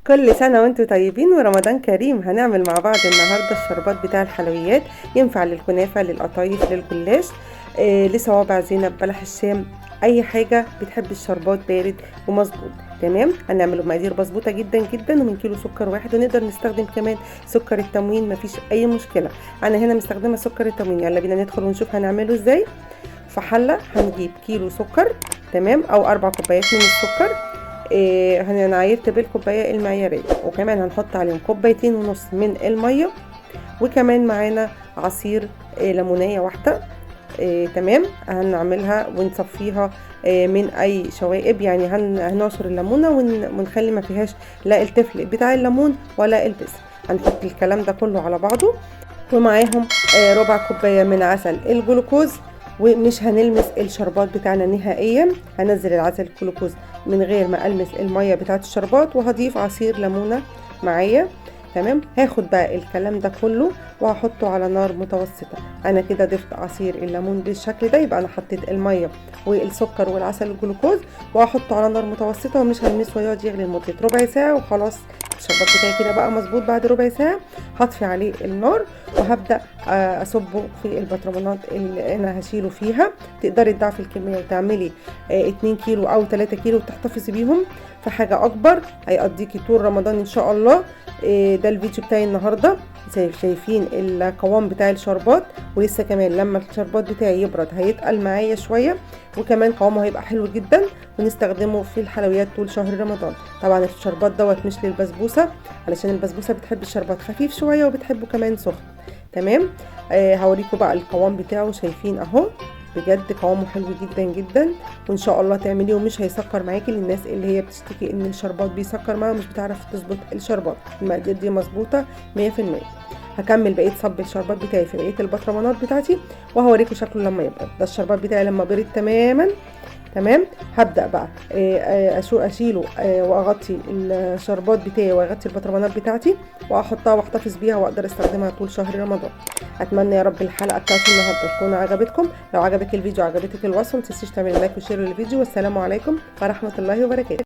كل سنة وانتم طيبين ورمضان كريم. هنعمل مع بعض النهاردة الشربات بتاع الحلويات، ينفع للكنافة، للقطايف، للجلاش، لصوابع زينب، بلح الشام، اي حاجة بتحب الشربات بارد ومظبوط. تمام، هنعمله بمقادير مظبوطة جدا جدا، ومن كيلو سكر واحد، ونقدر نستخدم كمان سكر التموين، مفيش اي مشكلة. انا هنا مستخدمة سكر التموين. يلا بينا ندخل ونشوف هنعمله ازاي. في حلة هنجيب كيلو سكر، تمام، او 4 كوبايات من السكر. انا عايرت بالكوبايه المعياريه، وكمان هنحط عليهم 2.5 كوبايات من الميه، وكمان معانا عصير ليمونيه واحده. تمام، هنعملها ونصفيها من اي شوائب، يعني هنعصر الليمونه ونخلي ما فيهاش لا التفل بتاع الليمون ولا البذر. هنحط الكلام ده كله على بعضه، ومعاهم ربع كوبايه من عسل الجلوكوز. ومش هنلمس الشربات بتاعنا نهائيا، هنزل العسل الجلوكوز من غير ما المس الميه بتاعه الشربات، وهضيف عصير ليمونه معايا. تمام، هاخد بقى الكلام ده كله وهحطه على نار متوسطه. انا كده ضفت عصير الليمون بالشكل ده، يبقى انا حطيت الميه والسكر والعسل الجلوكوز، وهحطه على نار متوسطه ومش هلمسه، ويقعد يغلي لمده ربع ساعه وخلاص. الشربات بتاعي كده بقى مظبوط. بعد ربع ساعه هطفي عليه النار، وهبدا اصبه في البطرمانات اللي انا هشيله فيها. تقدري تضاعفي الكميه وتعملي 2 كيلو او 3 كيلو وتحتفظي بيهم في حاجه اكبر، هيقضيكي طول رمضان ان شاء الله. ده الفيديو بتاعي النهارده. شايفين القوام بتاع الشربات، ولسه كمان لما الشربات بتاعي يبرد هيتقل معايا شويه، وكمان قوامه هيبقى حلو جدا، ونستخدمه في الحلويات طول شهر رمضان. طبعا الشربات دوت مش للبسبوسه، علشان البسبوسه بتحب الشربات خفيف شويه وبتحبه كمان سخن. تمام، هوريكم بقى القوام بتاعه. شايفين اهو، بجد قوامه حلو جدا جدا، وان شاء الله تعمليه ومش هيسكر معاكي. للناس اللي هي بتشتكي ان الشربات بيسكر معاها ومش بتعرف تظبط الشربات، المقادير دي مظبوطه 100%. هكمل بقيه صب الشربات بتاعي في بقيه البطرمانات بتاعتي، وهوريكم شكله لما يبرد. ده الشربات بتاعي لما برد تماما. تمام، هبدا بقى اشيله واغطي الشربات بتاعي، واغطي البطرمانات بتاعتي، واحطها واحتفظ بيها، واقدر استخدمها طول شهر رمضان. اتمنى يا رب الحلقه بتاعتي النهارده تكون عجبتكم. لو عجبك الفيديو، عجبتك الوصفه، ما تنسيش تعملي لايك وشير للفيديو. والسلام عليكم ورحمه الله وبركاته.